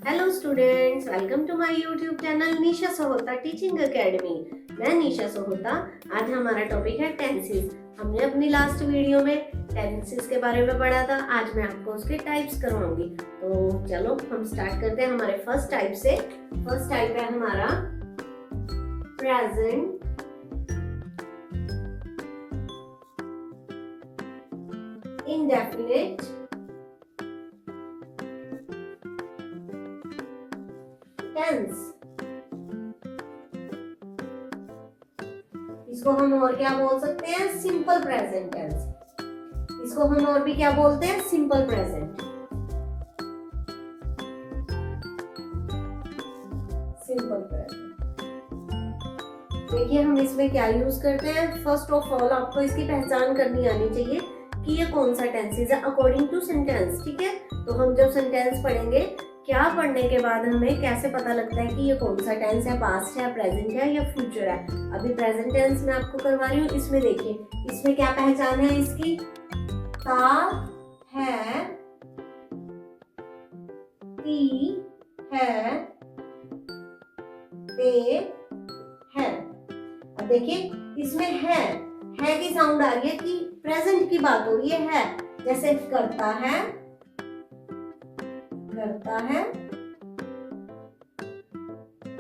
Hello students, welcome to my YouTube channel Nisha Sohota Teaching Academy. मैं निशा सोहोता। आज हमारा टॉपिक है टेंसेस। हमने अपनी लास्ट वीडियो में टेंसेस के बारे में पढ़ा था। आज मैं आपको उसके टाइप्स करवाऊंगी। तो चलो हम स्टार्ट करते हैं हमारे फर्स्ट टाइप से। फर्स्ट टाइप है हमारा प्रेजेंट इंडेफिनिट टेंस। इसको हम और क्या बोल सकते हैं? Simple present tense. इसको हम और भी क्या बोलते हैं? Simple present. Simple present. देखिए हम इसमें क्या यूज करते हैं। फर्स्ट ऑफ ऑल आपको इसकी पहचान करनी आनी चाहिए कि ये कौन सा टेंसेस है अकॉर्डिंग टू सेंटेंस। ठीक है, तो हम जब सेंटेंस पढ़ेंगे, क्या पढ़ने के बाद हमें कैसे पता लगता है कि ये कौन सा टेंस है, पास्ट है, प्रेजेंट है या फ्यूचर है। अभी प्रेजेंट टेंस मैं आपको करवा रही हूँ। इसमें देखिए, इसमें क्या पहचान है इसकी? था है, ती है, ते है। अब देखिए इसमें है की साउंड आ रही है कि प्रेजेंट की बात हो रही है। जैसे करता है, करता है,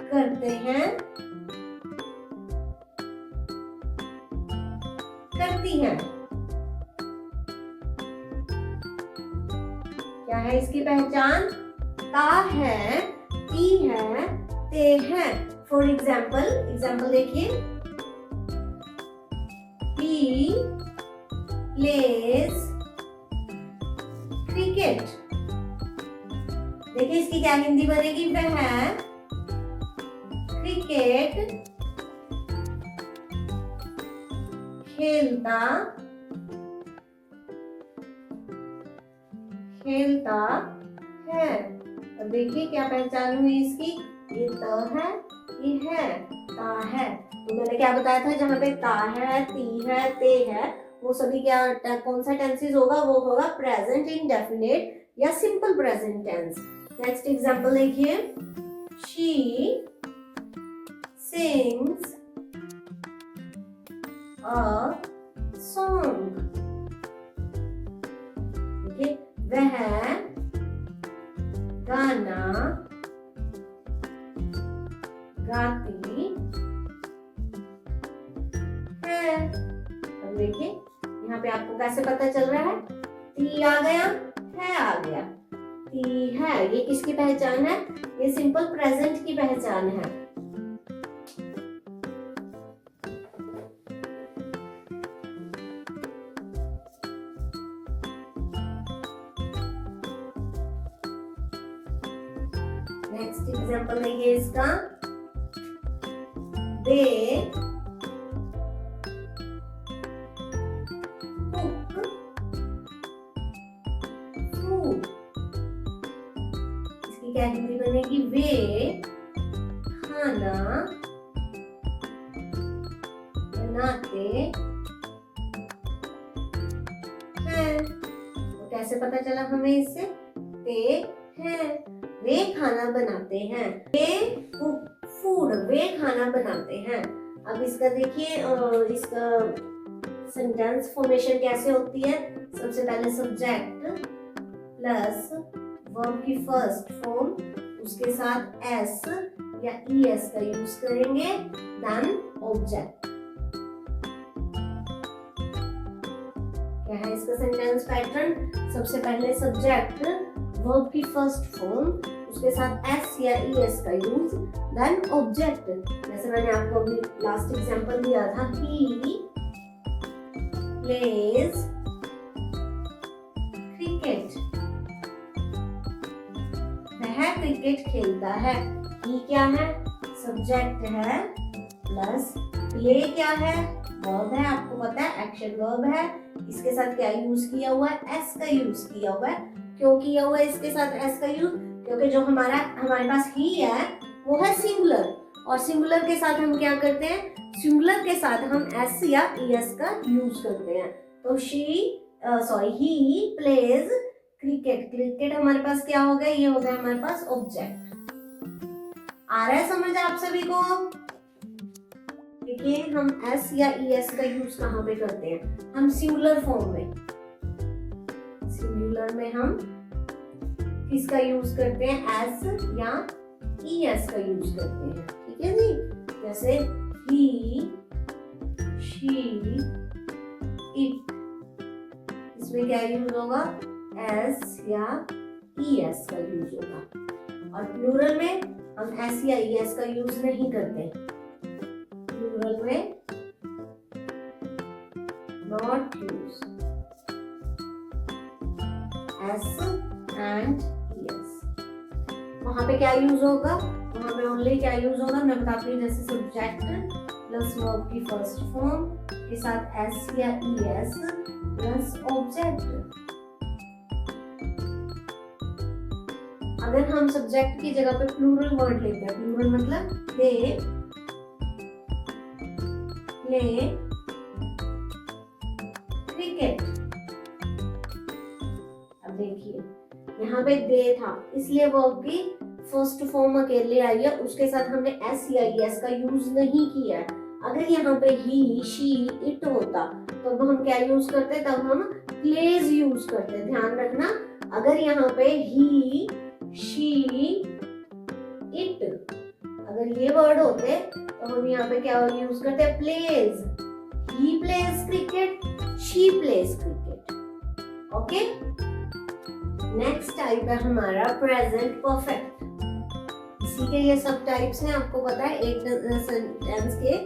करते हैं, करती हैं। क्या है इसकी पहचान? ता है, ती है, ते है। फॉर एग्जाम्पल देखिए, he plays क्रिकेट। देखिए इसकी क्या हिंदी बनेगी? वह क्रिकेट खेलता है। अब देखिए क्या पहचान हुई इसकी? ये त है, ये है, ता है। तो मैंने क्या बताया था, जहाँ पे ता है, ती है, ते है, वो सभी क्या कौन सा टेंसेस होगा? वो होगा प्रेजेंट इंडेफिनिट या simple present tense. Next example देखिए, शी सिंग्स अ सॉन्ग। देखिए वह गाना गाती है। अब देखिए यहाँ पे आपको कैसे पता चल रहा है? ती आ गया, है आ गया। ती है, ये किसकी पहचान है? ये सिंपल प्रेजेंट की पहचान है। नेक्स्ट एग्जांपल देखिए इसका, दे कुक फूड। इसकी क्या हिंदी बनेगी? वे खाना बनाते हैं। तो कैसे पता चला हमें इससे? ते हैं, वे खाना बनाते हैं। वे कुक फूड, वे खाना बनाते हैं। अब इसका देखिए, इसका सेंटेंस फॉर्मेशन कैसे होती है? सबसे पहले सब्जेक्ट प्लस वर्ब की फर्स्ट फॉर्म, उसके साथ एस या ईएस का यूज करेंगे, देन ऑब्जेक्ट। क्या है इसका सेंटेंस पैटर्न? सबसे पहले सब्जेक्ट, वर्ब की फर्स्ट फॉर्म, उसके साथ एस या ईएस का यूज, देन ऑब्जेक्ट। जैसे मैंने आपको अभी लास्ट एग्जांपल दिया था, ही प्लेज क्रिकेट। वह क्रिकेट खेलता है। ही क्या है? सब्जेक्ट है, प्लस प्ले क्या है? वर्ब है, आपको पता है एक्शन वर्ब है। इसके साथ क्या यूज किया हुआ है? एस का यूज किया हुआ है। क्यों किया हुआ है इसके साथ एस का यूज? क्योंकि जो हमारे पास ही है वो है सिंगुलर, और सिंगुलर के साथ हम क्या करते हैं? सिंगुलर के साथ हम एस या ईएस का यूज करते हैं। तो ही प्लेज क्रिकेट, क्रिकेट हमारे पास क्या हो गया, ये हो गया हमारे पास ऑब्जेक्ट। आ रहा है समझ आप सभी को? देखिए हम एस या ईएस का यूज कहाँ पे करते हैं, हम सिंगुलर फॉर्म में, सिंगुलर में हम किसका यूज करते हैं, एस या ईएस का यूज करते हैं, ठीक है जी। जैसे ही, शी, इट, इसमें क्या यूज होगा, एस या ईएस का यूज होगा। और प्लूरल में हम एस या ईएस का यूज नहीं करते, प्लूरल में not use s and es. वहां पे क्या यूज होगा, वहां पे ओनली क्या यूज होगा, मैं बताती हूँ, जैसे सब्जेक्ट प्लस वर्ब की फर्स्ट फॉर्म के साथ एस या ईएस प्लस ऑब्जेक्ट। अगर हम सब्जेक्ट की जगह पे प्लूरल वर्ड लेते हैं, प्लूरल मतलब दे प्ले क्रिकेट। अब देखिए यहाँ पे दे था, इसलिए वर्ब की फर्स्ट फॉर्म अकेले आई है, उसके साथ हमने एस या ईएस का यूज नहीं किया है। अगर यहाँ पे ही, शी, इट होता तो हम क्या यूज करते, तब हम प्लेज यूज करते। ध्यान रखना, अगर यहाँ पे ही, शी, इट, अगर ये वर्ड होते तो हम यहाँ पे क्या यूज करते, plays. He plays cricket, she plays cricket. Okay, next type है हमारा प्रेजेंट परफेक्ट। इसी के ये सब टाइप्स हैं, आपको पता है एक सेंटेंस के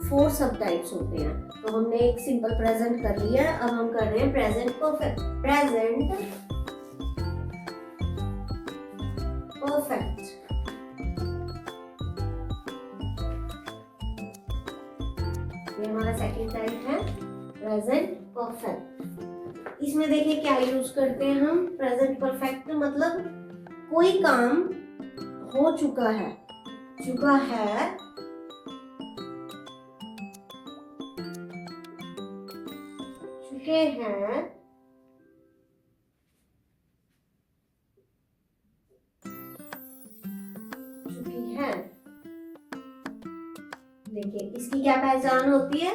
4 सब टाइप्स होते हैं। तो हमने एक सिंपल प्रेजेंट कर लिया, अब हम कर रहे हैं प्रेजेंट परफेक्ट। प्रेजेंट परफेक्ट, ये हमारा सेकंड टाइप है प्रेजेंट परफेक्ट। इसमें देखिए क्या यूज करते हैं हम, प्रेजेंट परफेक्ट मतलब कोई काम हो चुका है, चुके हैं, चुकी है। देखिए इसकी क्या पहचान होती है,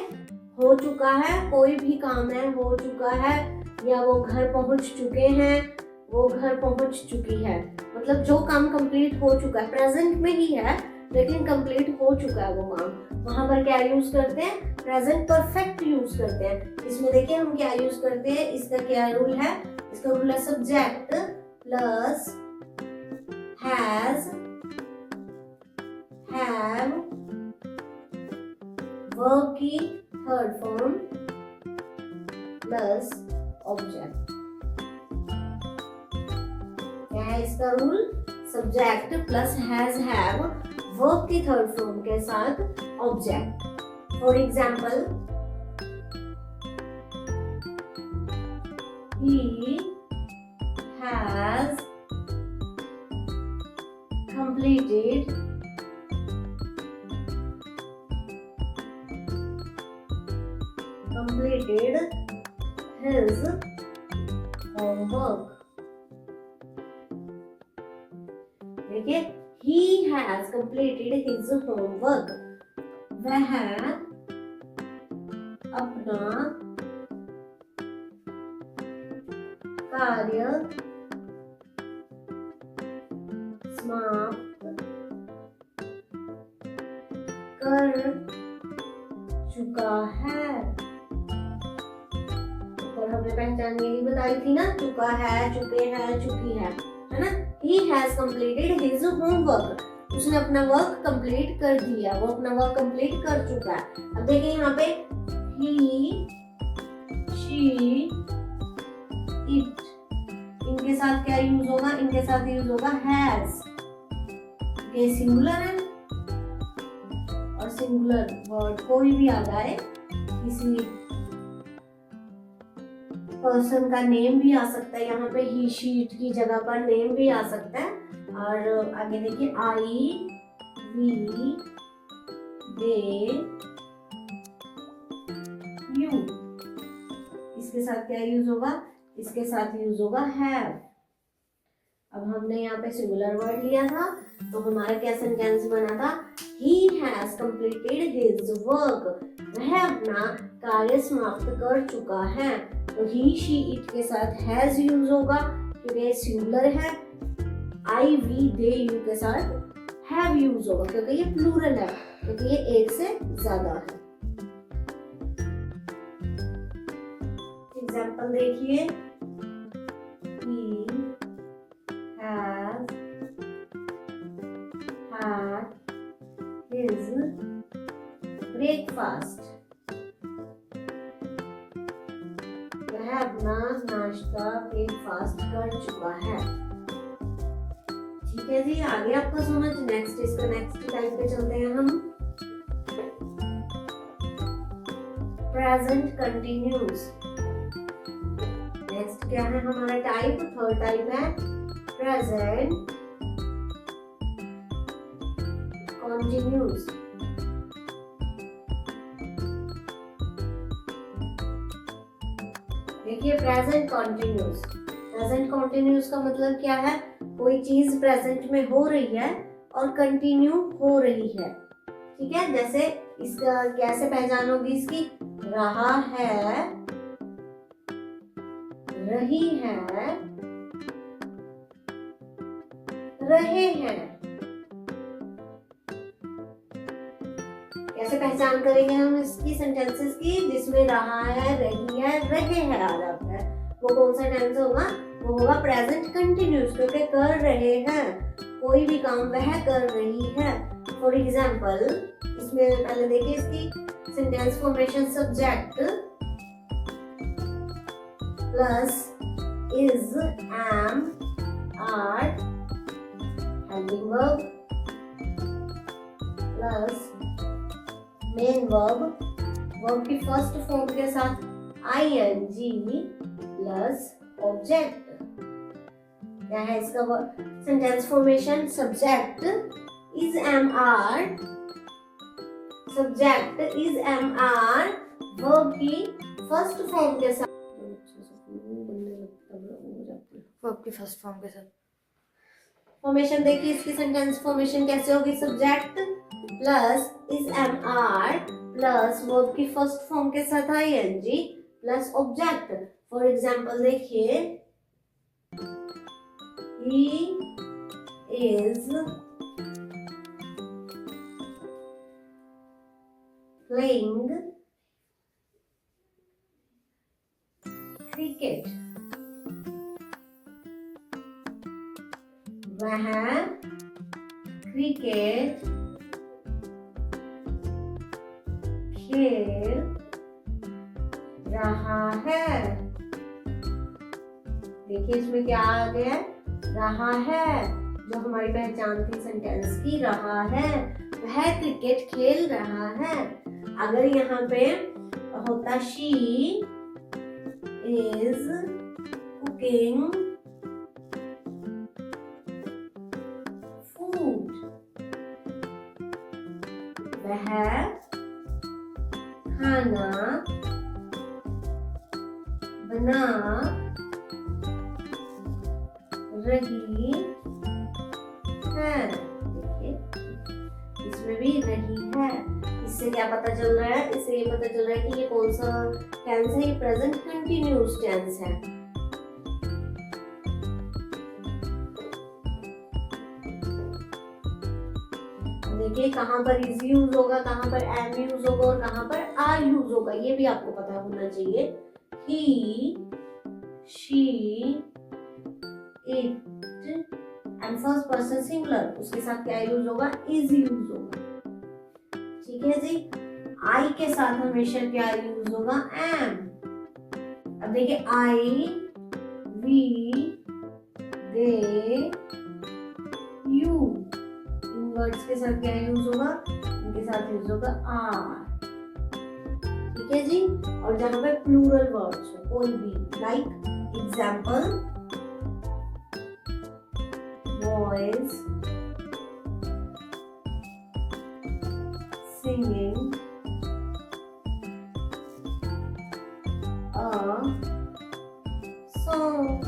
हो चुका है, कोई भी काम है हो चुका है, या वो घर पहुंच चुके हैं, वो घर पहुंच चुकी है, मतलब जो काम कंप्लीट हो चुका है, प्रेजेंट में ही है लेकिन कंप्लीट हो चुका है वो काम, वहां पर क्या यूज करते हैं, प्रेजेंट परफेक्ट यूज करते हैं। इसमें देखिए हम क्या यूज करते हैं, इसका क्या रूल है, इसका रूल है subject plus has, have, verb की थर्ड फॉर्म प्लस ऑब्जेक्ट। क्या है इसका rule, subject plus has, have, verb की थर्ड फॉर्म के साथ object. For example, he has completed his homework। देखिए he has completed his homework, वह अपना कार्य समाप्त कर चुका है। और हमने पहचान यही बताई थी ना, चुका है, चुके हैं, चुकी है ना। He has completed his homework, उसने अपना वर्क कंप्लीट कर दिया, वो अपना वर्क कंप्लीट कर चुका है। अब देखिए यहाँ पे he, she, it, इनके साथ क्या यूज होगा, इनके साथ यूज होगा हैज। ये सिंगुलर है और सिंगुलर वर्ड कोई भी आ जाए, किसी पर्सन का नेम भी आ सकता है, यहाँ पे ही, शी, इट की जगह पर नेम भी आ सकता है। और आगे देखिए आई, वी, दे, यू, इसके साथ क्या यूज होगा, इसके साथ यूज होगा हैव। अब हमने यहाँ पे सिंगुलर वर्ड लिया था, तो हमारा क्या सेंटेंस बना था? He has completed his work. वह अपना कार्य समाप्त कर चुका है। तो he, she, it के साथ has यूज होगा क्योंकि ये सिंगुलर है। I, we, they, you के साथ have यूज होगा क्योंकि ये प्लूरल है, क्योंकि ये एक से ज्यादा है। एग्जाम्पल देखिए, he has had his breakfast. वह अपना नाश्ता ब्रेकफास्ट कर चुका है। ठीक है जी, आगे आपका समझ। नेक्स्ट इसका नेक्स्ट टाइप पे चलते हैं हम। Present continuous. नेक्स्ट क्या है हमारा टाइप? थर्ड टाइप है प्रेजेंट कंटिन्यूस। देखिए प्रेजेंट कंटिन्यूस। प्रेजेंट कंटिन्यूस का मतलब क्या है? कोई चीज प्रेजेंट में हो रही है और कंटिन्यू हो रही है। ठीक है, जैसे इसका कैसे पहचान होगी इसकी? रहा है, रही है, रहे हैं। कैसे पहचान करेंगे हम इसकी सेंटेंसेस की? जिसमें रहा है, रही है, रहे हैं आ जाता है, वो कौन सा टेंस होगा? वो होगा प्रेजेंट कंटिन्यूस, क्योंकि कर रहे हैं, कोई भी काम वह कर रही है। फॉर एग्जाम्पल, इसमें पहले देखिए इसकी sentence formation. Subject plus is, am, are, helping verb plus main verb, verb की फर्स्ट फॉर्म के साथ ing प्लस ऑब्जेक्ट। क्या है इसका sentence formation? Subject is am are, subject is am are, verb की फर्स्ट फॉर्म के साथ, verb की फर्स्ट फॉर्म के साथ। फॉर्मेशन देखिए इसकी सेंटेंस फॉर्मेशन कैसे होगी? Subject plus is am are plus verb की फर्स्ट फॉर्म के साथ ing plus object. For example देखिए, he is playing cricket. वह क्रिकेट खेल रहा है। देखिए इसमें क्या आ गया? रहा है, जो हमारी पहचान थी सेंटेंस की, रहा है, वह क्रिकेट खेल रहा है। अगर यहाँ पे होता शी इज कुकिंग फूड, वह खाना बना रही है। देखिए इसमें भी रही है। इससे क्या पता चल रहा है? इससे ये पता चल रहा है कि ये कौन सा टेंस है? ये प्रेजेंट कंटिन्यूअस टेंस है। देखिए कहाँ पर इज यूज होगा, कहाँ पर एम यूज होगा और कहाँ पर आर यूज होगा, ये भी आपको पता होना चाहिए। He, she, it and first person singular, उसके साथ क्या यूज होगा? इज यूज होगा। ठीक है जी। आई के साथ हमेशा क्या यूज होगा? एम। अब देखिए आई, वी, दे, यू, इन वर्ड्स के साथ क्या यूज होगा? इनके साथ यूज होगा आर। ठीक है जी। और जहां पे प्लूरल वर्ड्स हो कोई भी, like example boys singing a song.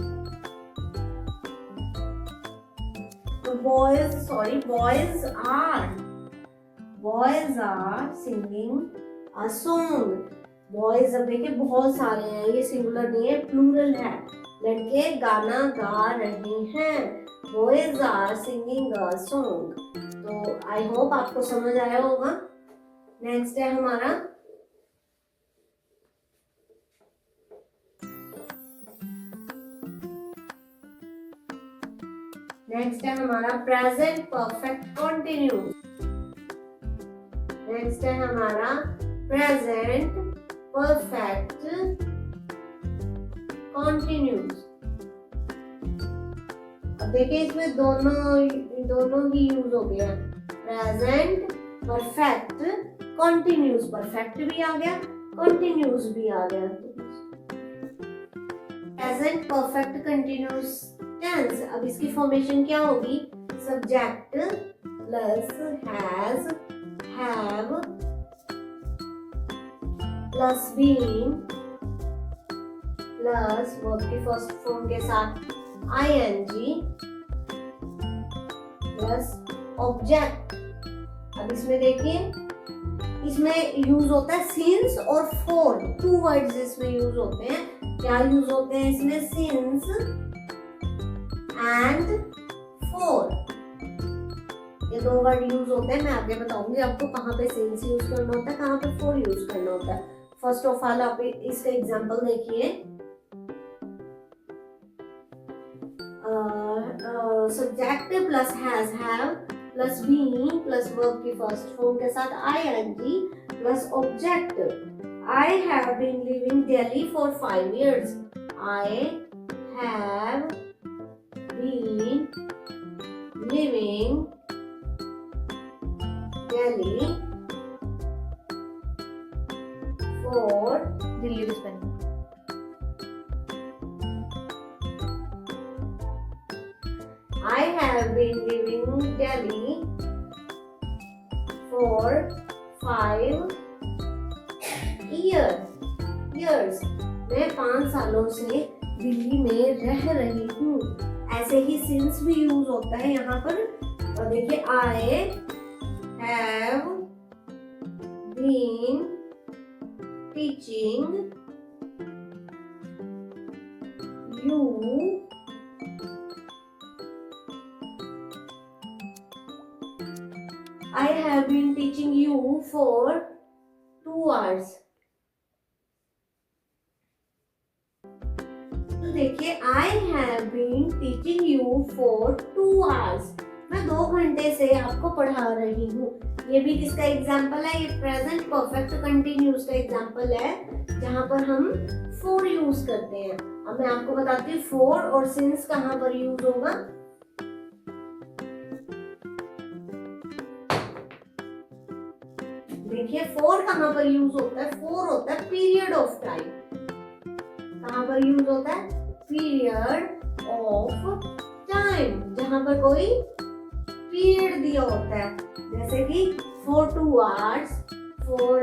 boys are singing a song. Boys अब देखिए बहुत सारे हैं, ये सिंगुलर नहीं है, प्लूरल है। लड़के गाना गा रहे हैं, boys are singing a song. तो आई होप आपको समझ आया होगा। नेक्स्ट है हमारा प्रेजेंट परफेक्ट कंटिन्यूस। नेक्स्ट है हमारा प्रेजेंट परफेक्ट कंटिन्यूस। अब देखिए इसमें दोनों ही यूज हो गया, प्रेजेंट परफेक्ट कंटिन्यूस। परफेक्ट भी आ गया, कंटिन्यूस भी आ गया। प्रेजेंट परफेक्ट कंटिन्यूस टेंस, अब इसकी फॉर्मेशन क्या होगी? Subject plus has, have plus been plus verb की फर्स्ट फॉर्म के साथ ing प्लस ऑब्जेक्ट। अब इसमें देखिए, इसमें यूज होता है सिंस और फॉर, टू वर्ड्स इसमें यूज होते हैं। क्या यूज होते हैं इसमें? सिंस एंड फॉर, ये दो वर्ड यूज होते हैं। मैं आगे बताऊंगी आपको कहाँ पे सिंस यूज करना होता है, कहाँ पे फॉर यूज करना होता है। फर्स्ट ऑफ ऑल आप इसका एग्जांपल देखिए, subject plus has, have plus been plus verb की फर्स्ट फॉर्म के साथ ing plus object. I have been living Delhi for 5 years। I have been living Delhi for Delhi में spend। I have been living Delhi for 5 years। मैं 5 सालों से दिल्ली में रह रही हूँ। ऐसे ही सिंस भी यूज होता है यहाँ पर। और देखिए, I have been teaching you I have been teaching you for 2 hours। तो देखिए, I have been teaching you for 2 hours। मैं 2 घंटे से आपको पढ़ा रही हूँ। ये भी किसका एग्जाम्पल है? ये प्रेजेंट परफेक्ट कंटिन्यूस का एग्जाम्पल है, जहाँ पर हम for यूज करते हैं। अब मैं आपको बताती हूँ for और since कहाँ पर यूज होगा। देखिए, फोर कहाँ पर यूज होता है? फोर होता है पीरियड ऑफ टाइम। कहाँ पर यूज होता है? पीरियड ऑफ टाइम, जहां पर कोई पीरियड दिया होता है, जैसे कि for 2 hours, for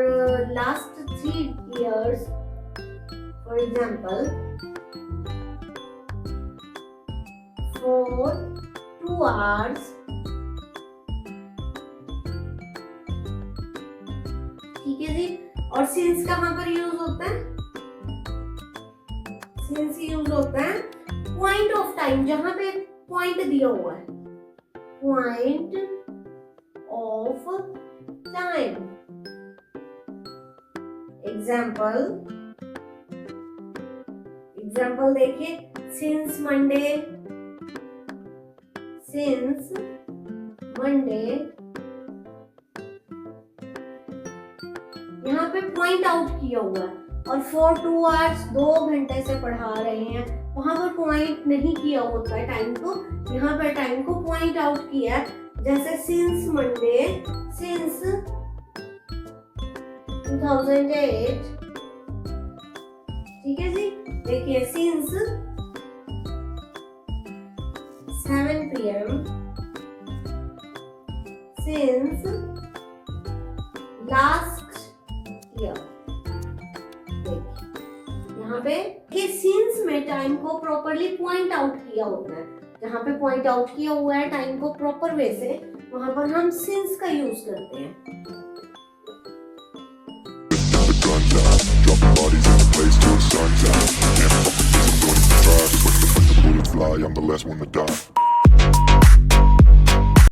last 3 years, for example for 2 hours। ठीक है जी। और सिंस कहाँ पर यूज होता है? सिंस यूज होता है पॉइंट ऑफ टाइम, जहां पे पॉइंट दिया हुआ है, पॉइंट ऑफ टाइम। एग्जाम्पल देखिए, सिंस मंडे यहाँ पे पॉइंट आउट किया हुआ है। और फॉर 2 hours 2 घंटे से पढ़ा रहे हैं, वहां पर पॉइंट नहीं किया होता है टाइम को, यहाँ पर टाइम को पॉइंट आउट किया है। जैसे सिंस मंडे, सिंस 2008। ठीक है जी। देखिए, since 7 PM, since last year. यहाँ पे सिंस में टाइम को प्रॉपरली पॉइंट आउट किया होता है। जहाँ पे पॉइंट आउट किया हुआ है टाइम को प्रॉपर वे से, वहां पर हम सिंस का यूज करते हैं। I'm the last one to die.